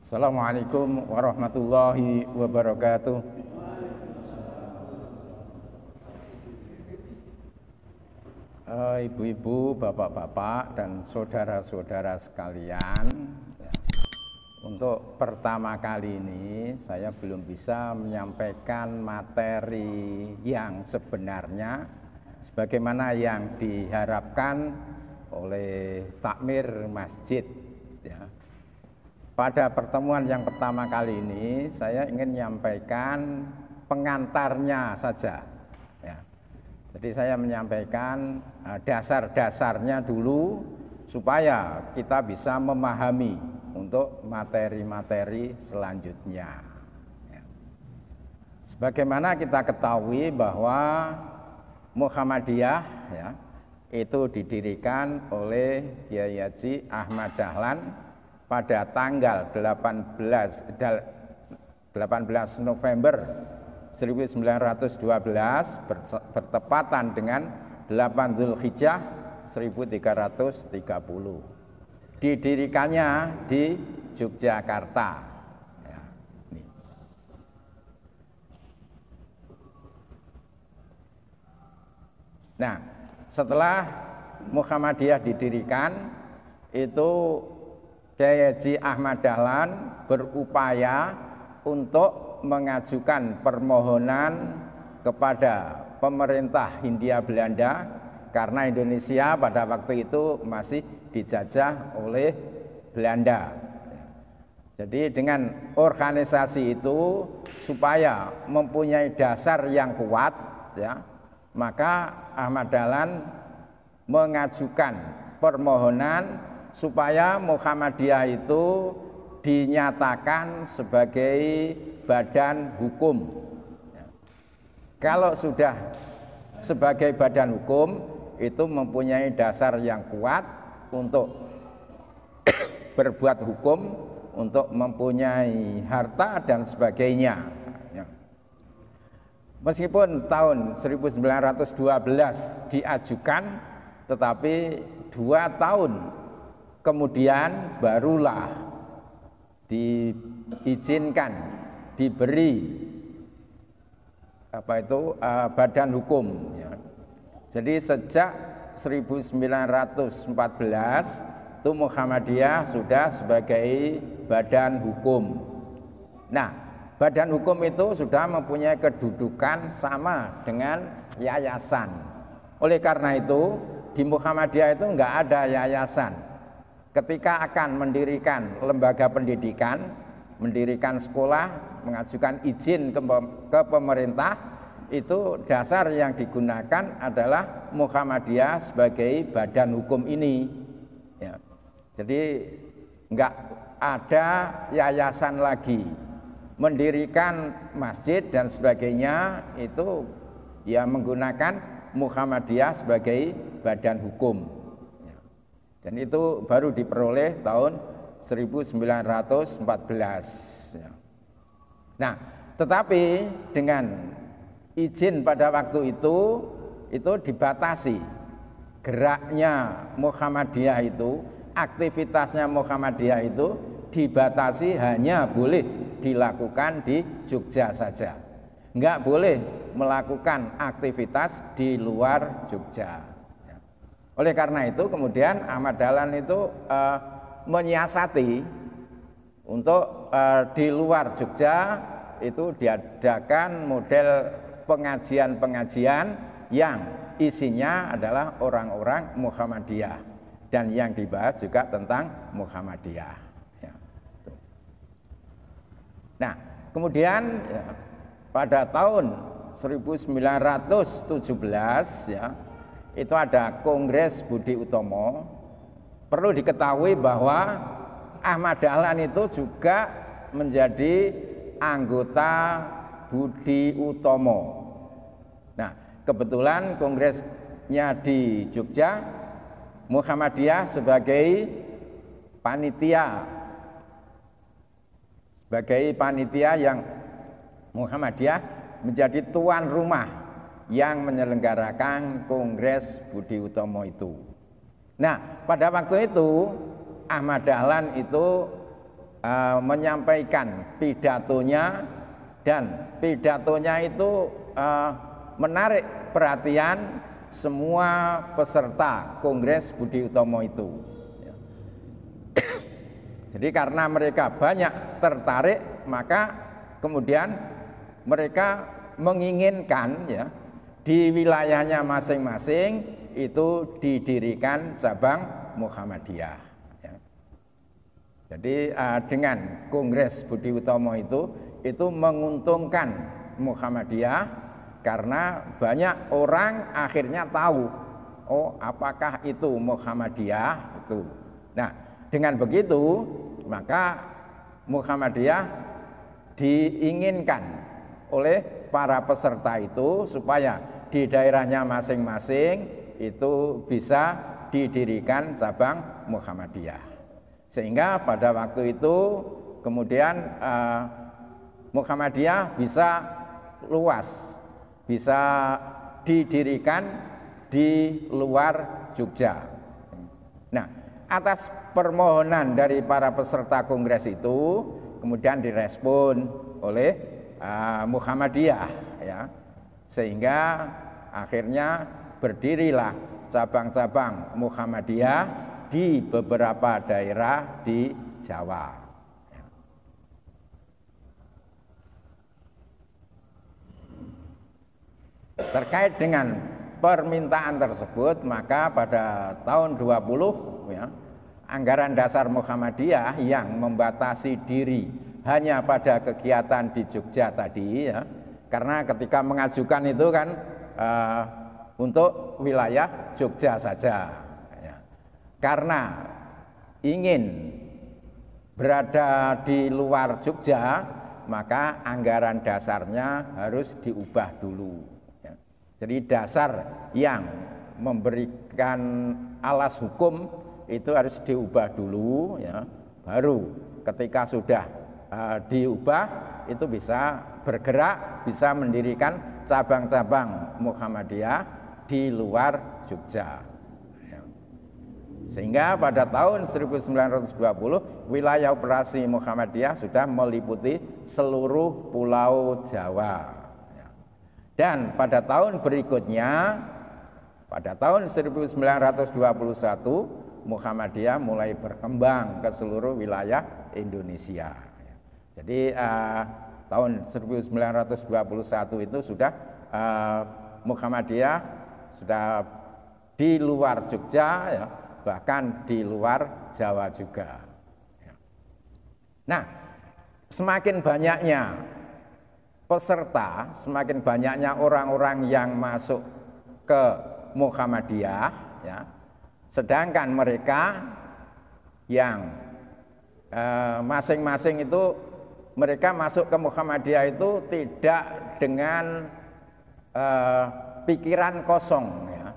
Assalamualaikum warahmatullahi wabarakatuh. Ibu-ibu, bapak-bapak, dan saudara-saudara sekalian, untuk pertama kali ini saya belum bisa menyampaikan materi yang sebenarnya sebagaimana yang diharapkan oleh takmir masjid, ya. Pada pertemuan yang pertama kali ini saya ingin menyampaikan pengantarnya saja, ya. Jadi saya menyampaikan dasar-dasarnya dulu supaya kita bisa memahami untuk materi-materi selanjutnya, ya. Sebagaimana kita ketahui bahwa Muhammadiyah, ya, itu didirikan oleh Kyai Haji Ahmad Dahlan pada tanggal 18 November 1912 bertepatan dengan 8 Zulhijjah 1330. Didirikannya di Yogyakarta, ya, ini. Nah, setelah Muhammadiyah didirikan, itu Kyai Haji Ahmad Dahlan berupaya untuk mengajukan permohonan kepada pemerintah Hindia Belanda karena Indonesia pada waktu itu masih dijajah oleh Belanda. Jadi dengan organisasi itu supaya mempunyai dasar yang kuat, ya, maka Ahmad Dahlan mengajukan permohonan supaya Muhammadiyah itu dinyatakan sebagai badan hukum. Kalau sudah sebagai badan hukum, itu mempunyai dasar yang kuat untuk berbuat hukum, untuk mempunyai harta dan sebagainya. Meskipun tahun 1912 diajukan, tetapi 2 tahun kemudian barulah diizinkan, diberi badan hukum, ya. Jadi sejak 1914 itu Muhammadiyah sudah sebagai badan hukum. Nah, badan hukum itu sudah mempunyai kedudukan sama dengan yayasan. Oleh karena itu di Muhammadiyah itu enggak ada yayasan. Ketika akan mendirikan lembaga pendidikan, mendirikan sekolah, mengajukan izin ke pemerintah, itu dasar yang digunakan adalah Muhammadiyah sebagai badan hukum ini, ya. Jadi enggak ada yayasan lagi. Mendirikan masjid dan sebagainya itu ya menggunakan Muhammadiyah sebagai badan hukum. Dan itu baru diperoleh tahun 1914, ya. Nah, tetapi dengan izin pada waktu itu dibatasi geraknya Muhammadiyah itu, aktivitasnya Muhammadiyah itu dibatasi hanya boleh dilakukan di Jogja saja, enggak boleh melakukan aktivitas di luar Jogja. Oleh karena itu kemudian Ahmad Dahlan itu menyiasati untuk di luar Jogja itu diadakan model pengajian-pengajian yang isinya adalah orang-orang Muhammadiyah dan yang dibahas juga tentang Muhammadiyah, ya. Nah, kemudian ya, pada tahun 1917, ya, itu ada Kongres Budi Utomo. Perlu diketahui bahwa Ahmad Dahlan itu juga menjadi anggota Budi Utomo. Nah, kebetulan kongresnya di Jogja, Muhammadiyah sebagai panitia yang Muhammadiyah menjadi tuan rumah yang menyelenggarakan Kongres Budi Utomo itu. Nah, pada waktu itu Ahmad Dahlan itu menyampaikan pidatonya, dan pidatonya itu menarik perhatian semua peserta Kongres Budi Utomo itu. Jadi karena mereka banyak tertarik, maka kemudian mereka menginginkan ya di wilayahnya masing-masing itu didirikan cabang Muhammadiyah. Ya. Jadi dengan Kongres Budi Utomo itu menguntungkan Muhammadiyah, karena banyak orang akhirnya tahu, oh apakah itu Muhammadiyah itu. Nah, dengan begitu maka Muhammadiyah diinginkan oleh para peserta itu supaya di daerahnya masing-masing itu bisa didirikan cabang Muhammadiyah. Sehingga pada waktu itu kemudian Muhammadiyah bisa luas, bisa didirikan di luar Jogja. Nah, atas permohonan dari para peserta kongres itu kemudian direspon oleh Muhammadiyah ya. Sehingga akhirnya berdirilah cabang-cabang Muhammadiyah di beberapa daerah di Jawa. Terkait dengan permintaan tersebut, maka pada tahun 20 ya, anggaran dasar Muhammadiyah yang membatasi diri hanya pada kegiatan di Jogja tadi ya, karena ketika mengajukan itu kan untuk wilayah Jogja saja ya. Karena ingin berada di luar Jogja, maka anggaran dasarnya harus diubah dulu. Jadi dasar yang memberikan alas hukum itu harus diubah dulu ya, baru ketika sudah diubah itu bisa bergerak, bisa mendirikan cabang-cabang Muhammadiyah di luar Jogja ya. Sehingga pada tahun 1920 wilayah operasi Muhammadiyah sudah meliputi seluruh pulau Jawa. Dan pada tahun berikutnya, pada tahun 1921, Muhammadiyah mulai berkembang ke seluruh wilayah Indonesia. Jadi tahun 1921 itu sudah Muhammadiyah sudah di luar Jogja, ya, bahkan di luar Jawa juga. Nah, semakin banyaknya peserta, semakin banyaknya orang-orang yang masuk ke Muhammadiyah ya. Sedangkan mereka yang masing-masing itu mereka masuk ke Muhammadiyah itu tidak dengan pikiran kosong ya.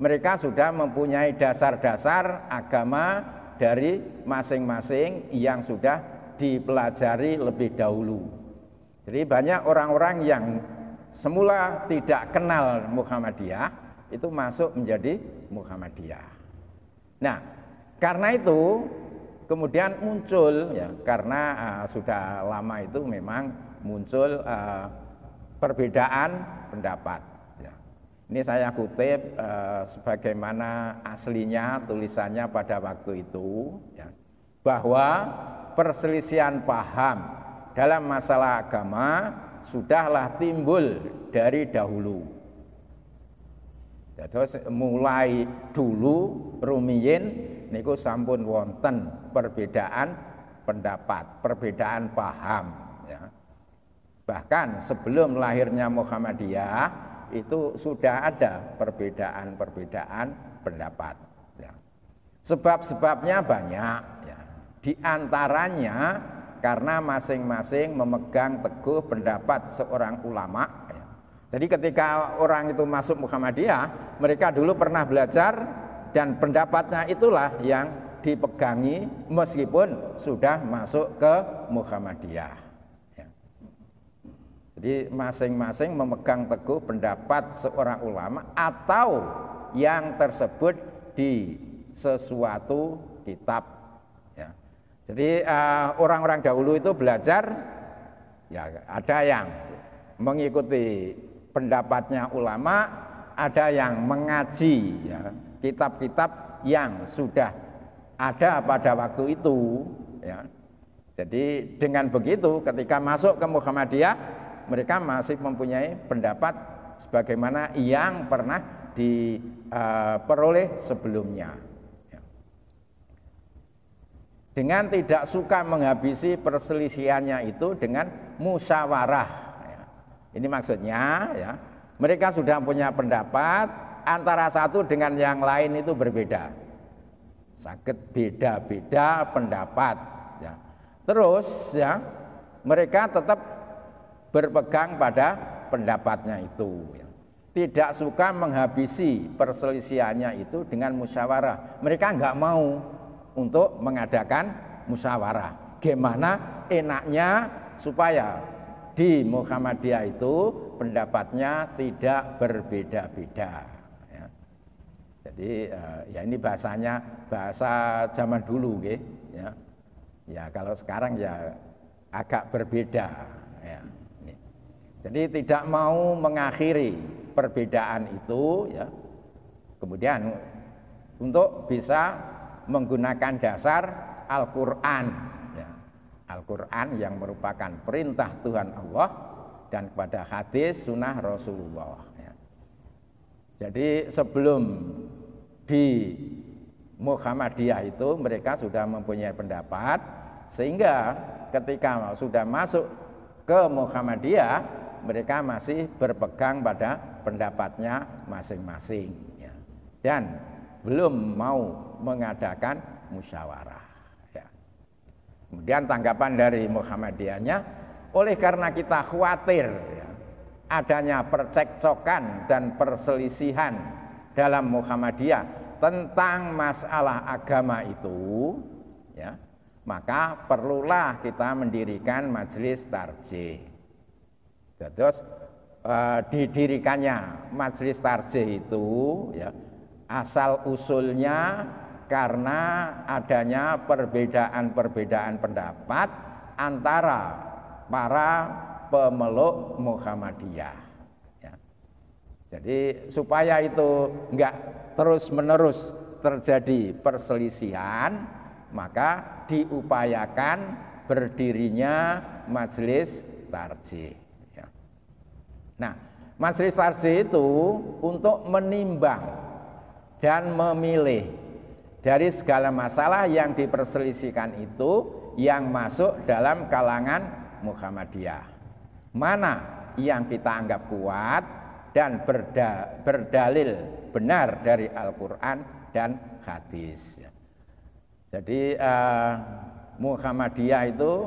Mereka sudah mempunyai dasar-dasar agama dari masing-masing yang sudah dipelajari lebih dahulu. Jadi banyak orang-orang yang semula tidak kenal Muhammadiyah itu masuk menjadi Muhammadiyah. Nah, karena itu kemudian muncul ya, karena sudah lama itu memang muncul perbedaan pendapat. Ya. Ini saya kutip sebagaimana aslinya tulisannya pada waktu itu, ya, bahwa perselisihan paham dalam masalah agama sudahlah timbul dari dahulu. Terus mulai dulu rumiyin niku sampun wonten perbedaan pendapat, perbedaan paham ya. Bahkan sebelum lahirnya Muhammadiyah itu sudah ada perbedaan-perbedaan pendapat ya. Sebab-sebabnya banyak ya. Di antaranya karena masing-masing memegang teguh pendapat seorang ulama ya. Jadi ketika orang itu masuk Muhammadiyah, mereka dulu pernah belajar dan pendapatnya itulah yang dipegangi meskipun sudah masuk ke Muhammadiyah ya. Jadi masing-masing memegang teguh pendapat seorang ulama atau yang tersebut di sesuatu kitab ya. Jadi orang-orang dahulu itu belajar, ya ada yang mengikuti pendapatnya ulama, ada yang mengaji ya, kitab-kitab yang sudah ada pada waktu itu ya. Jadi dengan begitu ketika masuk ke Muhammadiyah, mereka masih mempunyai pendapat sebagaimana yang pernah diperoleh sebelumnya. Dengan tidak suka menghabisi perselisihannya itu dengan musyawarah. Ini maksudnya ya, mereka sudah punya pendapat, antara satu dengan yang lain itu berbeda. Sakit beda-beda pendapat. Ya. Terus ya, mereka tetap berpegang pada pendapatnya itu. Ya. Tidak suka menghabisi perselisihannya itu dengan musyawarah. Mereka nggak mau untuk mengadakan musyawarah. Gimana enaknya supaya di Muhammadiyah itu pendapatnya tidak berbeda-beda. Ya. Jadi ya ini bahasanya bahasa zaman dulu, ya. Ya kalau sekarang ya agak berbeda. Ya. Jadi tidak mau mengakhiri perbedaan itu, ya. Kemudian untuk bisa menggunakan dasar Al-Quran ya. Al-Quran yang merupakan perintah Tuhan Allah dan kepada hadis sunnah Rasulullah ya. Jadi sebelum di Muhammadiyah itu mereka sudah mempunyai pendapat, sehingga ketika sudah masuk ke Muhammadiyah mereka masih berpegang pada pendapatnya masing-masing ya. Dan belum mau mengadakan musyawarah ya. Kemudian tanggapan dari Muhammadiyahnya, oleh karena kita khawatir ya, adanya percekcokan dan perselisihan dalam Muhammadiyah tentang masalah agama itu ya, maka perlulah kita mendirikan majelis tarjih. Terus didirikannya majelis tarjih itu ya, asal usulnya karena adanya perbedaan-perbedaan pendapat antara para pemeluk Muhammadiyah ya. Jadi supaya itu enggak terus-menerus terjadi perselisihan, maka diupayakan berdirinya majelis tarjih ya. Nah, majelis tarjih itu untuk menimbang dan memilih dari segala masalah yang diperselisihkan itu yang masuk dalam kalangan Muhammadiyah. Mana yang kita anggap kuat dan berdalil benar dari Al-Quran dan hadis. Jadi Muhammadiyah itu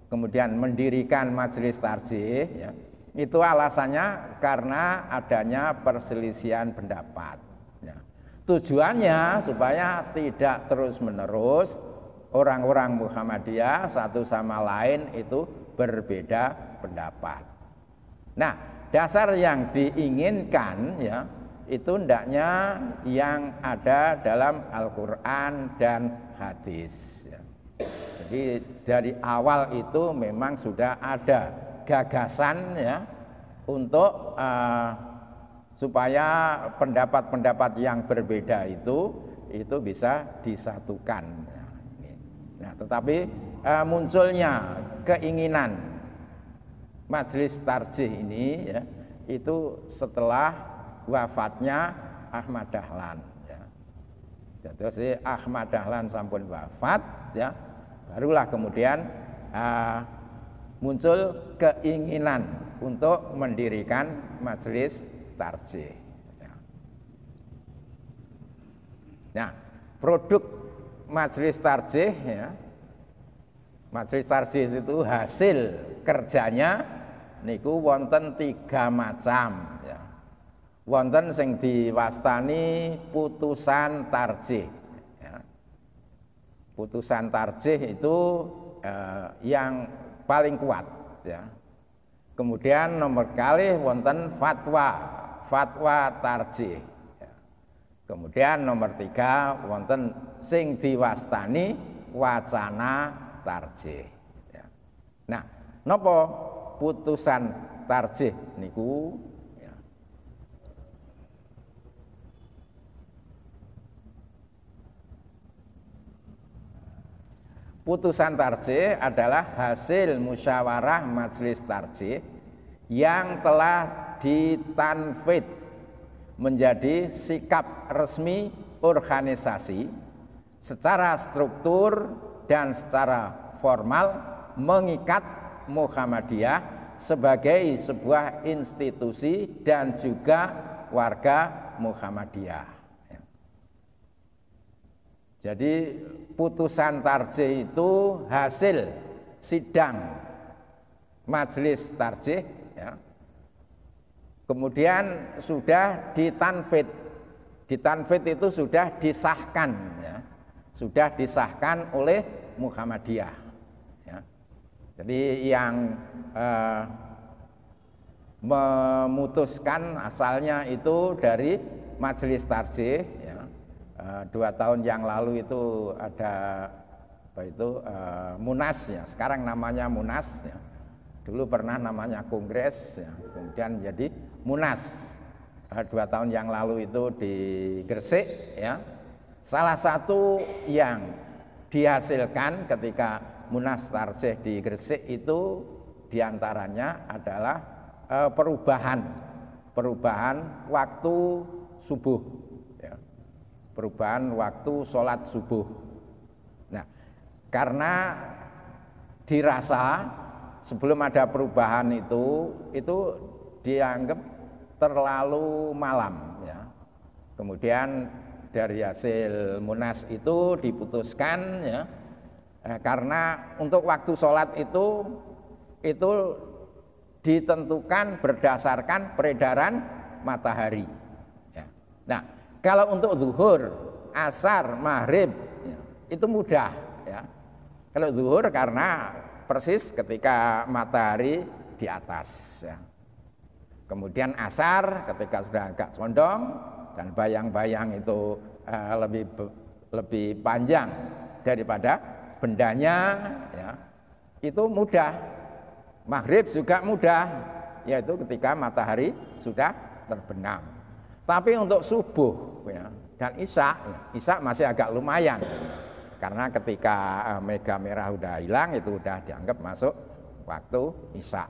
kemudian mendirikan majelis tarjih ya, itu alasannya karena adanya perselisihan pendapat. Tujuannya supaya tidak terus-menerus orang-orang Muhammadiyah satu sama lain itu berbeda pendapat. Nah, dasar yang diinginkan ya itu hendaknya yang ada dalam Al-Quran dan hadis ya. Jadi dari awal itu memang sudah ada gagasan ya untuk supaya pendapat-pendapat yang berbeda itu bisa disatukan. Nah, tetapi munculnya keinginan majelis tarjih ini ya, itu setelah wafatnya Ahmad Dahlan. Ya. Jadi Ahmad Dahlan sampun wafat, ya, barulah kemudian muncul keinginan untuk mendirikan majelis tarjih. Nah, produk majelis tarjih ya, majelis tarjih itu hasil kerjanya niku wonten 3 macam ya. Wonten sing diwastani putusan tarjih ya. Putusan tarjih itu yang paling kuat ya. Kemudian nomor kalih wonten fatwa tarjih. Kemudian nomor 3 wonten sing diwastani wacana tarjih. Ya. Nah, napa putusan tarjih niku? Ya. Putusan tarjih adalah hasil musyawarah majelis tarjih yang telah ditanfid menjadi sikap resmi organisasi secara struktur dan secara formal mengikat Muhammadiyah sebagai sebuah institusi dan juga warga Muhammadiyah. Jadi putusan tarjih itu hasil sidang majelis tarjih, ya. Kemudian sudah ditanfid. Ditanfid itu sudah disahkan, ya. Sudah disahkan oleh Muhammadiyah, ya. Jadi yang memutuskan asalnya itu dari majelis tarjih, ya. 2 tahun yang lalu itu ada apa itu Munas, ya. Sekarang namanya Munas, ya. Dulu pernah namanya Kongres, ya. Kemudian jadi Munas. 2 tahun yang lalu itu di Gresik, ya. Salah satu yang dihasilkan ketika Munas tarjih di Gresik itu diantaranya adalah perubahan waktu subuh, ya. Perubahan waktu sholat subuh. Nah, karena dirasa sebelum ada perubahan itu dianggap terlalu malam, ya. Kemudian dari hasil Munas itu diputuskan, ya, karena untuk waktu sholat itu ditentukan berdasarkan peredaran matahari, ya. Nah, kalau untuk zuhur, asar, maghrib, ya, itu mudah, ya. Kalau zuhur karena persis ketika matahari di atas, ya. Kemudian asar ketika sudah agak condong dan bayang-bayang itu lebih panjang daripada bendanya, ya, itu mudah. Maghrib juga mudah, yaitu ketika matahari sudah terbenam. Tapi untuk subuh, ya, dan isya masih agak lumayan, karena ketika mega merah udah hilang itu udah dianggap masuk waktu isya.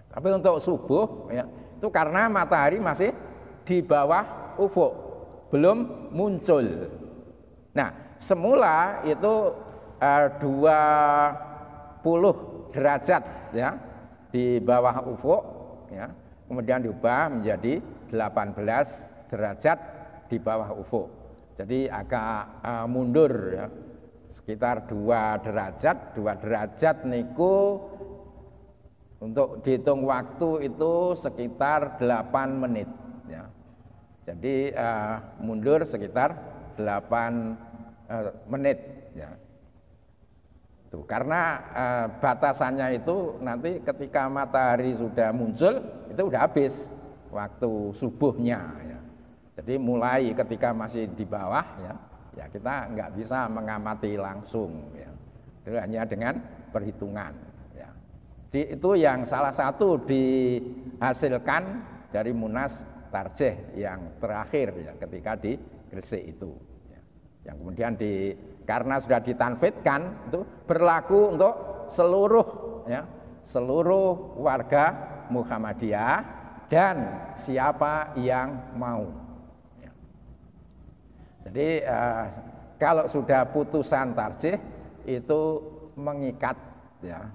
Tapi untuk subuh, ya, itu karena matahari masih di bawah ufuk, belum muncul. Nah, semula itu 20 derajat, ya, di bawah ufuk, ya. Kemudian diubah menjadi 18 derajat di bawah ufuk. Jadi agak mundur, ya, sekitar 2 derajat. 2 derajat niku untuk dihitung waktu itu sekitar 8 menit, ya. Jadi mundur sekitar 8 menit, ya. Tuh, karena batasannya itu nanti ketika matahari sudah muncul itu udah habis waktu subuhnya, ya. Jadi mulai ketika masih di bawah, ya kita nggak bisa mengamati langsung, ya. Itu hanya dengan perhitungan. Itu yang salah satu dihasilkan dari Munas tarjih yang terakhir, ya, ketika di Gresik itu, ya. Yang kemudian karena sudah ditanfidkan itu berlaku untuk seluruh, ya, seluruh warga Muhammadiyah dan siapa yang mau, ya. Jadi kalau sudah putusan tarjih itu mengikat, ya.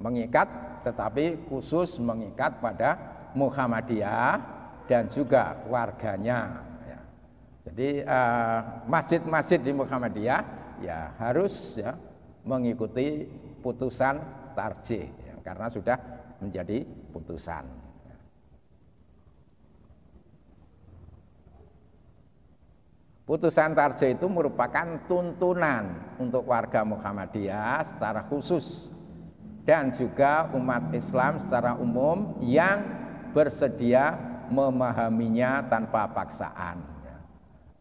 Mengikat, tetapi khusus mengikat pada Muhammadiyah dan juga warganya, ya. Jadi masjid-masjid di Muhammadiyah ya harus, ya, mengikuti putusan tarjih, ya, karena sudah menjadi putusan. Putusan tarjih itu merupakan tuntunan untuk warga Muhammadiyah secara khusus dan juga umat Islam secara umum yang bersedia memahaminya tanpa paksaan.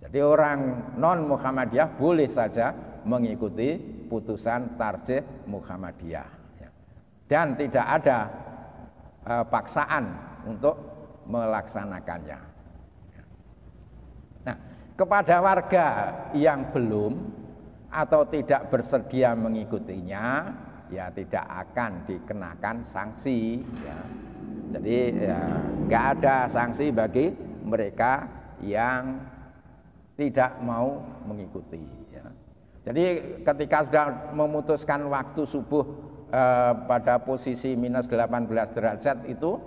Jadi orang non Muhammadiyah boleh saja mengikuti putusan tarjih Muhammadiyah, ya. Dan tidak ada paksaan untuk melaksanakannya. Nah, kepada warga yang belum atau tidak bersedia mengikutinya, ya tidak akan dikenakan sanksi, ya. Jadi ya nggak ada sanksi bagi mereka yang tidak mau mengikuti, ya. Jadi ketika sudah memutuskan waktu subuh pada posisi minus 18 derajat itu,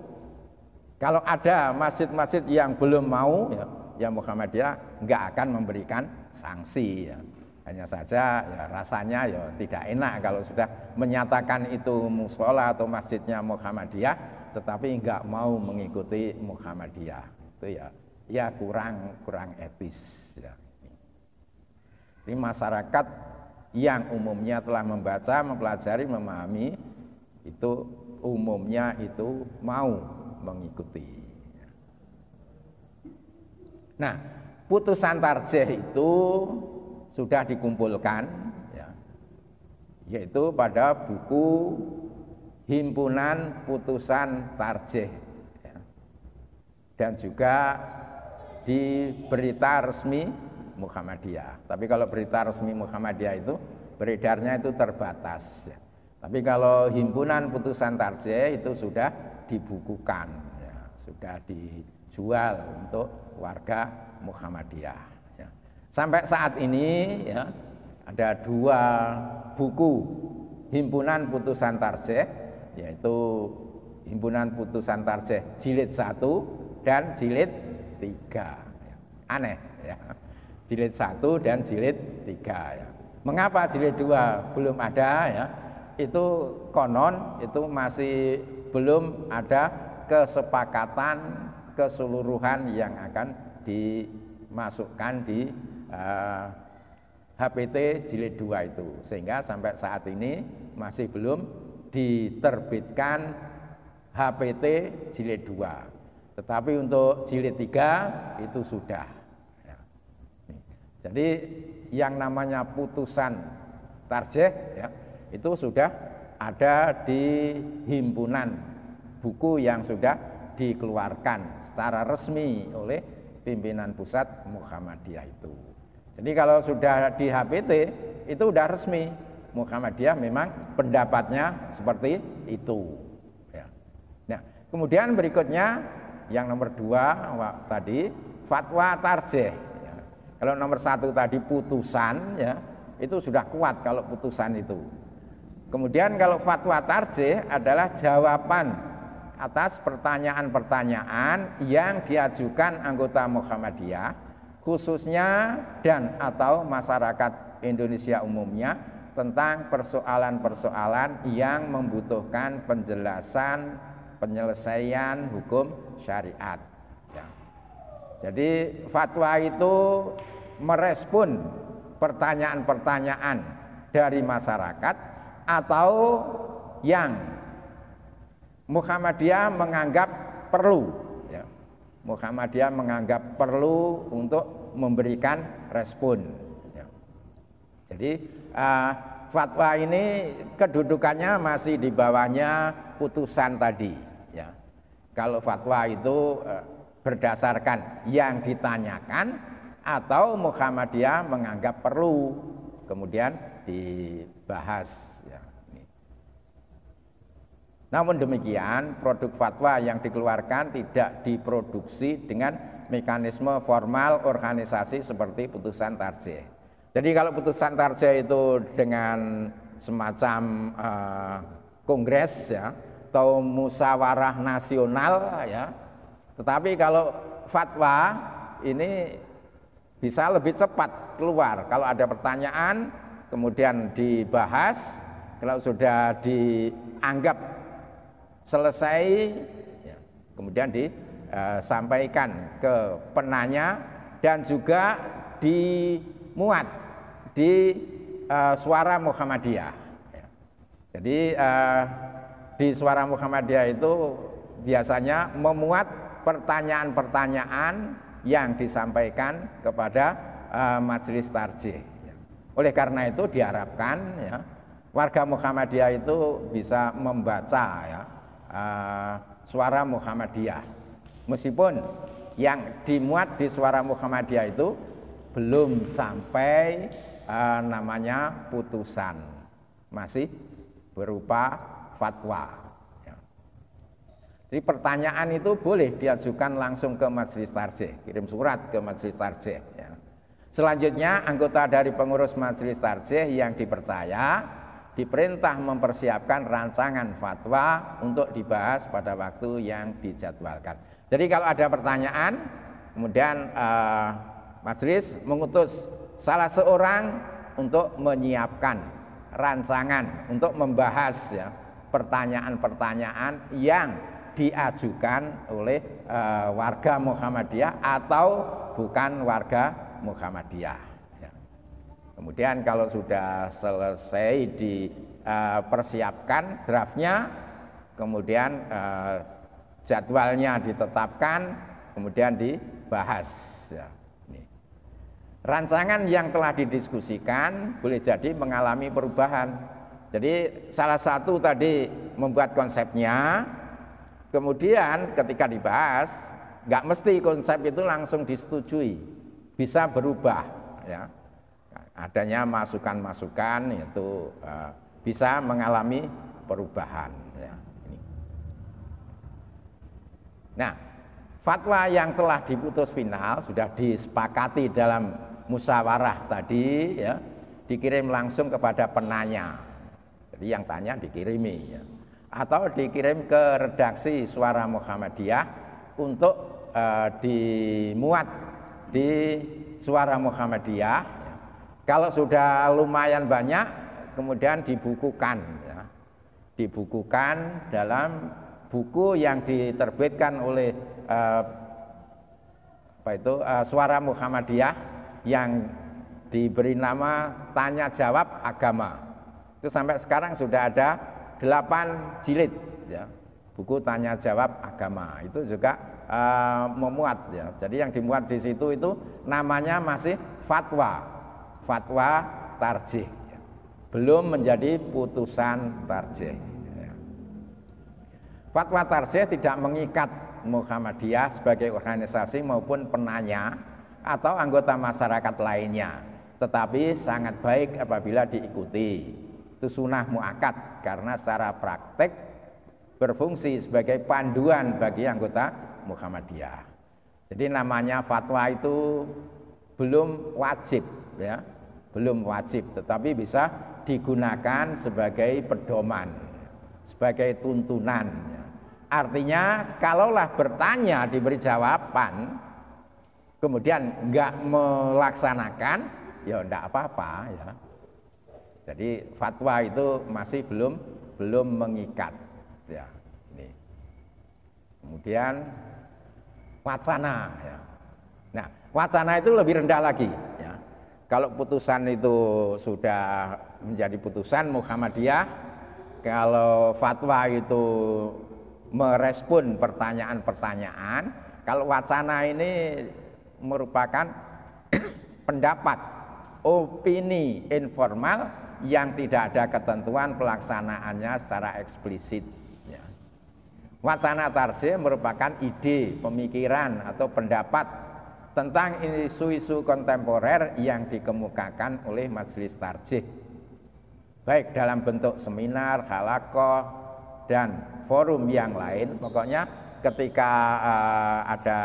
kalau ada masjid-masjid yang belum mau, ya Muhammadiyah nggak akan memberikan sanksi, ya. Hanya saja ya rasanya ya tidak enak kalau sudah menyatakan itu mushola atau masjidnya Muhammadiyah tetapi nggak mau mengikuti Muhammadiyah. Itu ya kurang etis, ya. Jadi masyarakat yang umumnya telah membaca, mempelajari, memahami itu umumnya itu mau mengikuti. Nah, putusan tarjih itu sudah dikumpulkan, ya, yaitu pada buku Himpunan Putusan Tarjih, ya, dan juga di berita resmi Muhammadiyah. Tapi kalau berita resmi Muhammadiyah itu beredarnya itu terbatas, ya. Tapi kalau Himpunan Putusan Tarjih itu sudah dibukukan, ya, sudah dijual untuk warga Muhammadiyah. Sampai saat ini ya ada 2 buku Himpunan Putusan Tarjih, yaitu Himpunan Putusan Tarjih jilid 1 dan jilid 3. Aneh, ya. Jilid 1 dan jilid 3, ya. Mengapa jilid 2 belum ada, ya? Itu konon itu masih belum ada kesepakatan keseluruhan yang akan dimasukkan di HPT jilid 2 itu, sehingga sampai saat ini masih belum diterbitkan HPT jilid 2. Tetapi untuk jilid 3 itu sudah, ya. Jadi yang namanya putusan tarjih, ya, itu sudah ada di himpunan buku yang sudah dikeluarkan secara resmi oleh pimpinan pusat Muhammadiyah itu. Jadi kalau sudah di HPT itu sudah resmi Muhammadiyah memang pendapatnya seperti itu, ya. Nah, kemudian berikutnya yang nomor 2 tadi fatwa tarjih, ya. Kalau nomor 1 tadi putusan, ya, itu sudah kuat kalau putusan itu. Kemudian kalau fatwa tarjih adalah jawaban atas pertanyaan-pertanyaan yang diajukan anggota Muhammadiyah khususnya dan atau masyarakat Indonesia umumnya tentang persoalan-persoalan yang membutuhkan penjelasan, penyelesaian hukum syariat, ya. Jadi fatwa itu merespon pertanyaan-pertanyaan dari masyarakat atau yang Muhammadiyah menganggap perlu, ya. Muhammadiyah menganggap perlu untuk memberikan respon, ya. Jadi fatwa ini kedudukannya masih di bawahnya putusan tadi, ya. Kalau fatwa itu berdasarkan yang ditanyakan atau Muhammadiyah menganggap perlu kemudian dibahas, ya. Namun demikian, produk fatwa yang dikeluarkan tidak diproduksi dengan mekanisme formal organisasi seperti putusan tarjih. Jadi kalau putusan tarjih itu dengan semacam kongres, ya, atau musyawarah nasional, ya. Tetapi kalau fatwa ini bisa lebih cepat keluar. Kalau ada pertanyaan kemudian dibahas, kalau sudah dianggap selesai, ya, kemudian disampaikan ke penanya dan juga dimuat di Suara Muhammadiyah, ya. Jadi di Suara Muhammadiyah itu biasanya memuat pertanyaan-pertanyaan yang disampaikan kepada majelis tarjih, ya. Oleh karena itu diharapkan ya warga Muhammadiyah itu bisa membaca ya suara Muhammadiyah. Meskipun yang dimuat di suara Muhammadiyah itu belum sampai namanya putusan, masih berupa fatwa. Ya. Jadi pertanyaan itu boleh diajukan langsung ke Majelis Tarjih, kirim surat ke Majelis Tarjih. Ya. Selanjutnya anggota dari pengurus Majelis Tarjih yang dipercaya diperintah mempersiapkan rancangan fatwa untuk dibahas pada waktu yang dijadwalkan. Jadi kalau ada pertanyaan, kemudian majelis mengutus salah seorang untuk menyiapkan rancangan untuk membahas ya pertanyaan-pertanyaan yang diajukan oleh warga Muhammadiyah atau bukan warga Muhammadiyah. Ya. Kemudian kalau sudah selesai dipersiapkan draftnya, kemudian jadwalnya ditetapkan, kemudian dibahas. Ya. Rancangan yang telah didiskusikan boleh jadi mengalami perubahan. Jadi salah satu tadi membuat konsepnya, kemudian ketika dibahas, nggak mesti konsep itu langsung disetujui, bisa berubah. Ya. Adanya masukan-masukan itu bisa mengalami perubahan. Ya. Nah, fatwa yang telah diputus final sudah disepakati dalam musyawarah tadi ya, dikirim langsung kepada penanya. Jadi yang tanya dikirimi ya. Atau dikirim ke redaksi Suara Muhammadiyah untuk dimuat di Suara Muhammadiyah ya. Kalau sudah lumayan banyak kemudian dibukukan ya. Dibukukan dalam buku yang diterbitkan oleh Suara Muhammadiyah yang diberi nama Tanya Jawab Agama. Itu sampai sekarang sudah ada 8 jilid ya, buku Tanya Jawab Agama. Itu juga memuat ya. Jadi yang dimuat di situ itu namanya masih fatwa tarjih ya. Belum menjadi putusan tarjih ya. Fatwa tarjih tidak mengikat Muhammadiyah sebagai organisasi maupun penanya atau anggota masyarakat lainnya, tetapi sangat baik apabila diikuti. Itu sunnah muakkad karena secara praktek berfungsi sebagai panduan bagi anggota Muhammadiyah. Jadi namanya fatwa itu belum wajib ya, belum wajib, tetapi bisa digunakan sebagai pedoman, sebagai tuntunan ya. Artinya kalaulah bertanya diberi jawaban kemudian enggak melaksanakan ya enggak apa-apa ya. Jadi fatwa itu masih belum mengikat ya. Ini. Kemudian wacana ya. Nah, wacana itu lebih rendah lagi ya. Kalau putusan itu sudah menjadi putusan Muhammadiyah, kalau fatwa itu merespon pertanyaan-pertanyaan, kalau wacana ini merupakan pendapat, opini informal yang tidak ada ketentuan pelaksanaannya secara eksplisit ya. Wacana tarjih merupakan ide, pemikiran atau pendapat tentang isu-isu kontemporer yang dikemukakan oleh majelis tarjih, baik dalam bentuk seminar, halaqah, dan forum yang lain. Pokoknya ketika ada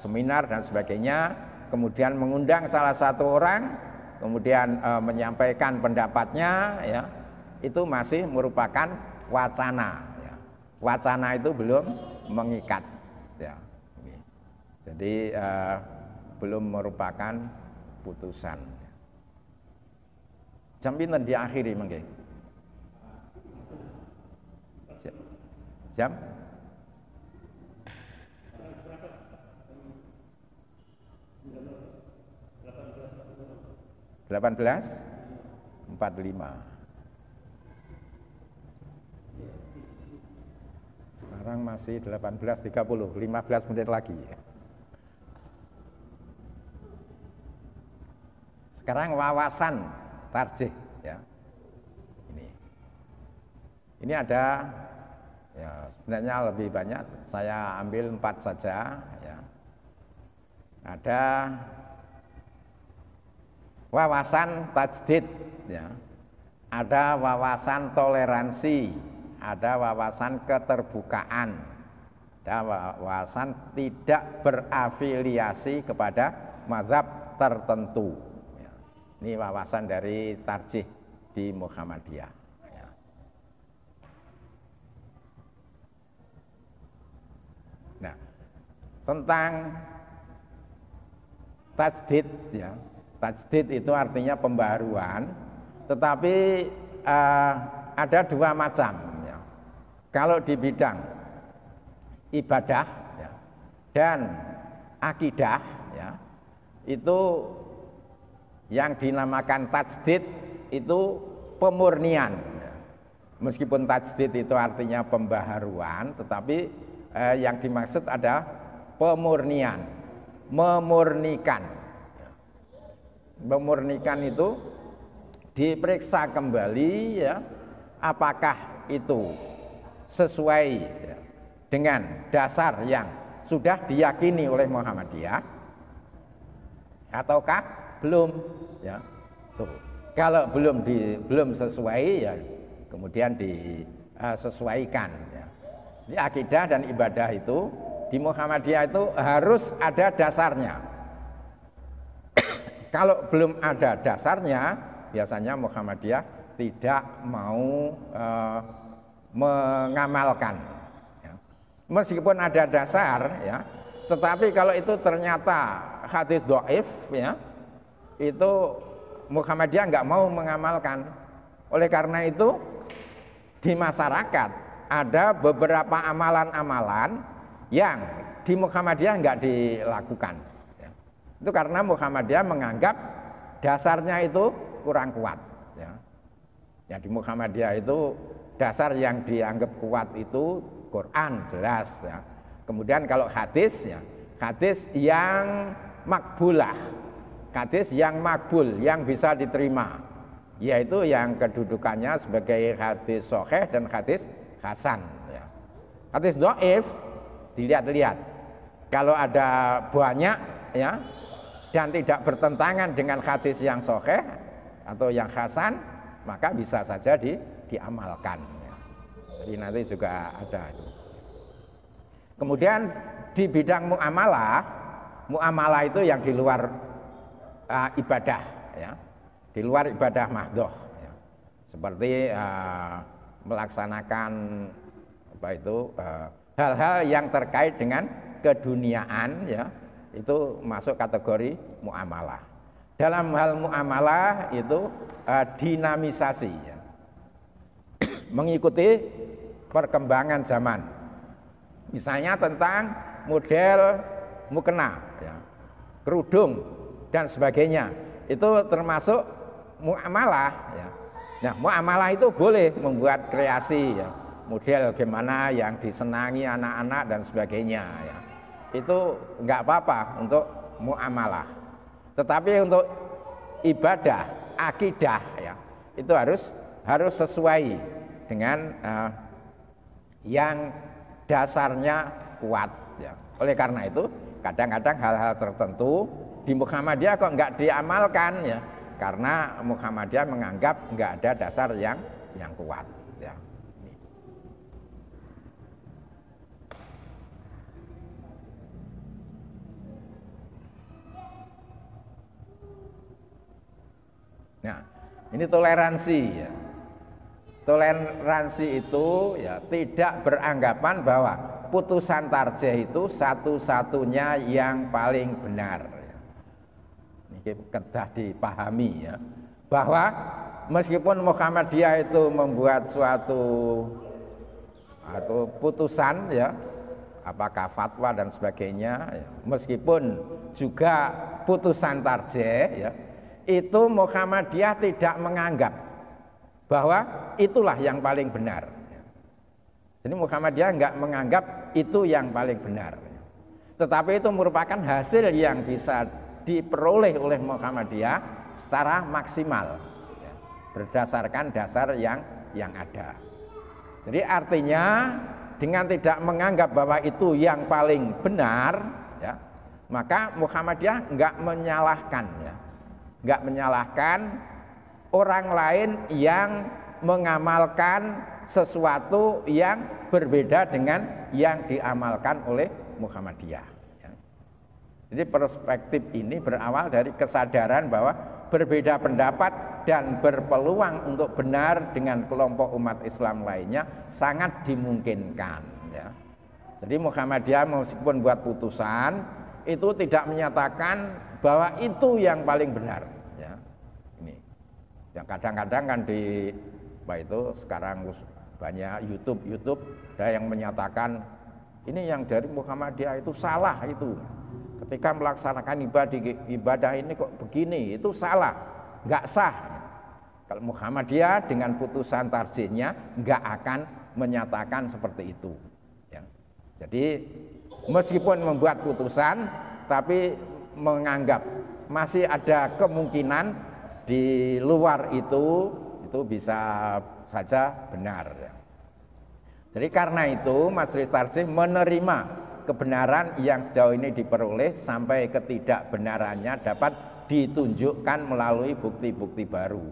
seminar dan sebagainya, kemudian mengundang salah satu orang, kemudian menyampaikan pendapatnya ya, itu masih merupakan wacana ya. Wacana itu belum mengikat ya. Jadi belum merupakan putusan. Jam pinten diakhiri mengke? Jam 18.45. Sekarang masih 18.30, 15 menit lagi. Sekarang wawasan tarjih ya. Ini ada ya, sebenarnya lebih banyak, saya ambil 4 saja ya. Ada wawasan tajdid ya. Ada wawasan toleransi, ada wawasan keterbukaan, ada wawasan tidak berafiliasi kepada mazhab tertentu ya. Ini wawasan dari tarjih di Muhammadiyah ya. Nah, tentang tajdid ya. Tajdid itu artinya pembaharuan, tetapi ada 2 macam ya. Kalau di bidang ibadah ya, dan akidah ya, itu yang dinamakan tajdid itu pemurnian ya. Meskipun tajdid itu artinya pembaharuan, tetapi yang dimaksud ada pemurnian, memurnikan. Memurnikan itu diperiksa kembali ya, apakah itu sesuai ya, dengan dasar yang sudah diyakini oleh Muhammadiyah ataukah belum ya. Tuh. Kalau belum sesuai ya kemudian disesuaikan ya. Jadi akidah dan ibadah itu di Muhammadiyah itu harus ada dasarnya. Kalau belum ada dasarnya, biasanya Muhammadiyah tidak mau mengamalkan ya. Meskipun ada dasar ya, tetapi kalau itu ternyata hadis dhaif ya, itu Muhammadiyah nggak mau mengamalkan. Oleh karena itu di masyarakat ada beberapa amalan-amalan yang di Muhammadiyah nggak dilakukan ya. Itu karena Muhammadiyah menganggap dasarnya itu kurang kuat ya. Ya di Muhammadiyah itu dasar yang dianggap kuat itu Quran jelas ya. Kemudian kalau hadis ya, hadis yang makbulah, hadis yang makbul, yang bisa diterima, yaitu yang kedudukannya sebagai hadis sahih dan hadis hasan ya. Hadis dhaif dilihat-lihat, kalau ada banyak ya dan tidak bertentangan dengan hadis yang sahih atau yang hasan, maka bisa saja diamalkan ya. Jadi nanti juga ada itu. Kemudian di bidang muamalah itu yang di luar ibadah ya, di luar ibadah mahdhoh ya. Seperti melaksanakan apa itu hal-hal yang terkait dengan keduniaan ya, itu masuk kategori muamalah. Dalam hal muamalah itu dinamisasi ya. Mengikuti perkembangan zaman. Misalnya tentang model mukena ya, kerudung dan sebagainya, itu termasuk muamalah ya. Nah, muamalah itu boleh membuat kreasi ya, model gimana yang disenangi anak-anak dan sebagainya ya. Itu enggak apa-apa untuk muamalah. Tetapi untuk ibadah, akidah ya, itu harus sesuai dengan yang dasarnya kuat ya. Oleh karena itu kadang-kadang hal-hal tertentu di Muhammadiyah kok enggak diamalkan ya, karena Muhammadiyah menganggap enggak ada dasar yang kuat ya. Nah, ini toleransi ya. Toleransi itu ya tidak beranggapan bahwa putusan tarjih itu satu-satunya yang paling benar ya. Ini kedah dipahami ya, bahwa meskipun Muhammadiyah itu membuat suatu atau putusan ya, apakah fatwa dan sebagainya ya, meskipun juga putusan tarjih ya, itu Muhammadiyah tidak menganggap bahwa itulah yang paling benar. Jadi Muhammadiyah enggak menganggap itu yang paling benar. Tetapi itu merupakan hasil yang bisa diperoleh oleh Muhammadiyah secara maksimal ya, berdasarkan dasar yang ada. Jadi artinya dengan tidak menganggap bahwa itu yang paling benar ya, maka Muhammadiyah enggak menyalahkan ya, enggak menyalahkan orang lain yang mengamalkan sesuatu yang berbeda dengan yang diamalkan oleh Muhammadiyah ya. Jadi perspektif ini berawal dari kesadaran bahwa berbeda pendapat dan berpeluang untuk benar dengan kelompok umat Islam lainnya sangat dimungkinkan ya. Jadi Muhammadiyah meskipun buat putusan itu tidak menyatakan bahwa itu yang paling benar ya. Ini yang kadang-kadang kan di itu sekarang banyak YouTube ada yang menyatakan ini yang dari Muhammadiyah itu salah, itu ketika melaksanakan ibadah ini kok begini, itu salah, nggak sah. Kalau Muhammadiyah dengan putusan tarjihnya nggak akan menyatakan seperti itu ya. Jadi meskipun membuat putusan tapi menganggap masih ada kemungkinan di luar itu bisa saja benar ya. Jadi karena itu Majelis Tarjih menerima kebenaran yang sejauh ini diperoleh sampai ketidakbenarannya dapat ditunjukkan melalui bukti-bukti baru.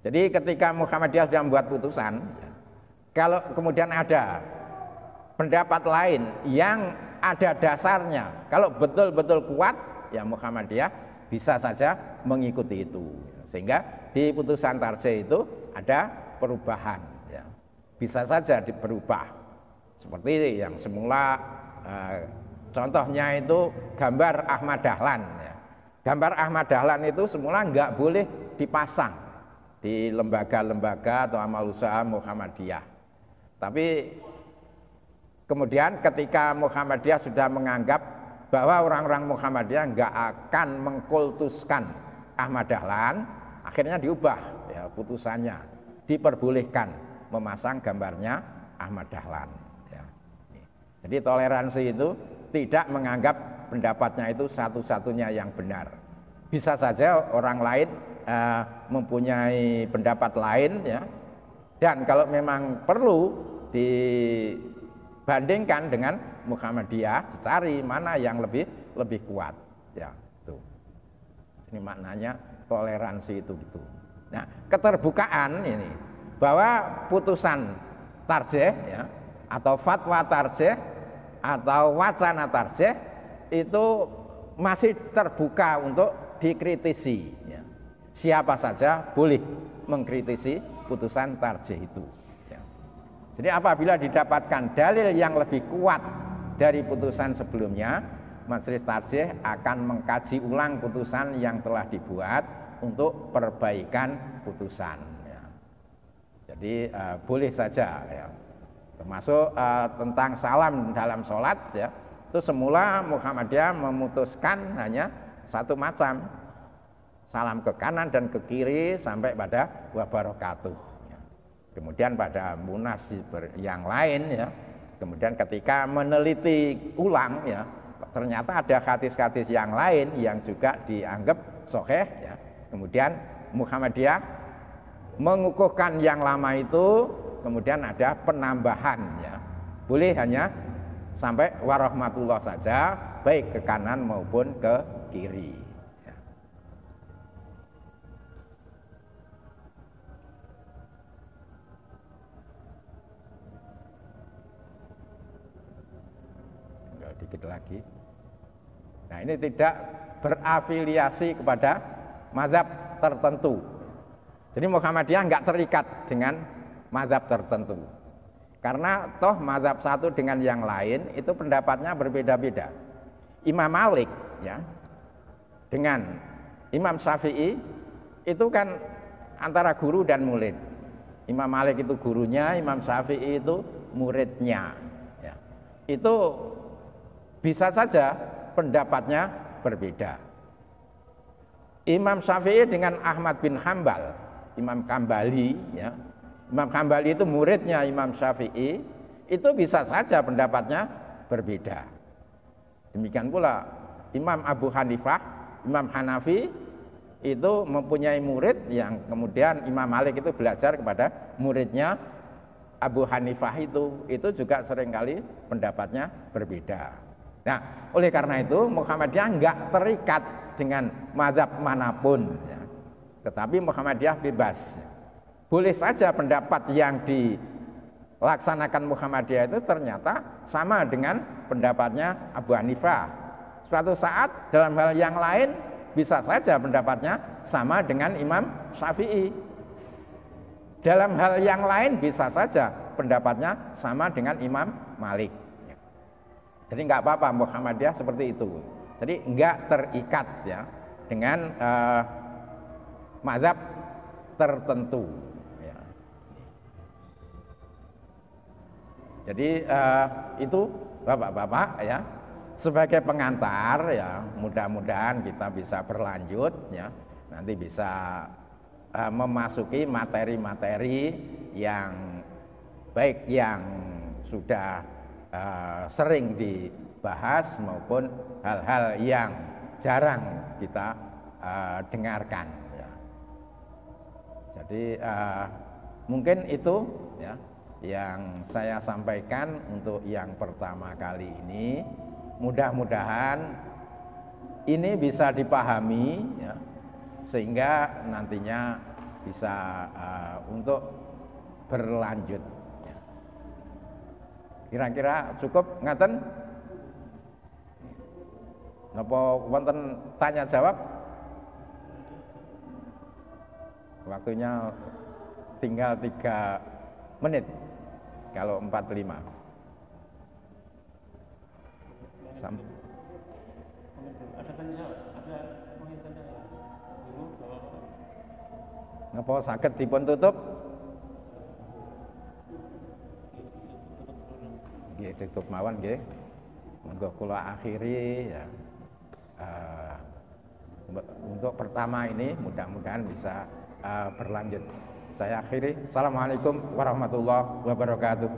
Jadi ketika Muhammadiyah sudah membuat putusan, kalau kemudian ada pendapat lain yang ada dasarnya, kalau betul-betul kuat ya Muhammadiyah bisa saja mengikuti itu. Sehingga di putusan tarjih itu ada perubahan ya. Bisa saja berubah seperti yang semula contohnya itu gambar Ahmad Dahlan ya. Gambar Ahmad Dahlan itu semula nggak boleh dipasang di lembaga-lembaga atau amal usaha Muhammadiyah. Tapi kemudian ketika Muhammadiyah sudah menganggap bahwa orang-orang Muhammadiyah nggak akan mengkultuskan Ahmad Dahlan, akhirnya diubah ya putusannya, diperbolehkan memasang gambarnya Ahmad Dahlan ya. Jadi toleransi itu tidak menganggap pendapatnya itu satu-satunya yang benar. Bisa saja orang lain mempunyai pendapat lain ya. Dan kalau memang perlu dibandingkan dengan Muhammadiyah, cari mana yang lebih kuat ya. Tuh. Ini maknanya toleransi itu gitu. Nah, keterbukaan ini bahwa putusan tarjih ya atau fatwa tarjih atau wacana tarjih itu masih terbuka untuk dikritisi ya. Siapa saja boleh mengkritisi putusan tarjih itu ya. Jadi apabila didapatkan dalil yang lebih kuat dari putusan sebelumnya, Majelis Tarjih akan mengkaji ulang putusan yang telah dibuat untuk perbaikan putusan ya. Jadi boleh saja ya. Termasuk tentang salam dalam sholat ya. Itu semula Muhammadiyah memutuskan hanya satu macam, salam ke kanan dan ke kiri sampai pada wabarakatuh ya. Kemudian pada munas yang lain ya, kemudian ketika meneliti ulang ya, ternyata ada hadis-hadis yang lain yang juga dianggap sahih ya. Kemudian Muhammadiyah mengukuhkan yang lama itu, kemudian ada penambahan ya. Boleh hanya sampai warahmatullah saja, baik ke kanan maupun ke kiri ya. Tinggal dikit lagi. Nah, ini tidak berafiliasi kepada mazhab tertentu. Jadi Muhammadiyah enggak terikat dengan mazhab tertentu. Karena toh mazhab satu dengan yang lain itu pendapatnya berbeda-beda. Imam Malik ya dengan Imam Syafi'i itu kan antara guru dan murid. Imam Malik itu gurunya, Imam Syafi'i itu muridnya ya. Itu bisa saja pendapatnya berbeda. Imam Syafi'i dengan Ahmad bin Hambal, Imam Hambali ya. Imam Hambali itu muridnya Imam Syafi'i, itu bisa saja pendapatnya berbeda. Demikian pula Imam Abu Hanifah, Imam Hanafi itu mempunyai murid yang kemudian Imam Malik itu belajar kepada muridnya Abu Hanifah itu juga seringkali pendapatnya berbeda. Nah, oleh karena itu Muhammadiyah enggak terikat dengan mazhab manapun ya. Tetapi Muhammadiyah bebas. Boleh saja pendapat yang dilaksanakan Muhammadiyah itu ternyata sama dengan pendapatnya Abu Hanifah. Suatu saat dalam hal yang lain bisa saja pendapatnya sama dengan Imam Syafi'i. Dalam hal yang lain bisa saja pendapatnya sama dengan Imam Malik. Jadi nggak apa-apa Muhammadiyah seperti itu. Jadi nggak terikat ya dengan mazhab tertentu. Ya. Jadi itu bapak-bapak ya. Sebagai pengantar ya, mudah-mudahan kita bisa berlanjut ya, nanti bisa memasuki materi-materi yang baik yang sudah sering dibahas maupun hal-hal yang jarang kita dengarkan ya. Jadi mungkin itu ya yang saya sampaikan untuk yang pertama kali ini. Mudah-mudahan ini bisa dipahami ya, sehingga nantinya bisa untuk berlanjut ya. Kira-kira cukup ngaten? Napa wonten tanya jawab? Waktunya tinggal 3 menit kalau 45. Ada tanya jawab, ada mungkin tanya dulu kalau napa saged dipun tutup? Nggih tutup mawon nggih. Monggo kula akhiri ya. Untuk pertama ini mudah-mudahan bisa berlanjut. Saya akhiri. Assalamualaikum warahmatullahi wabarakatuh.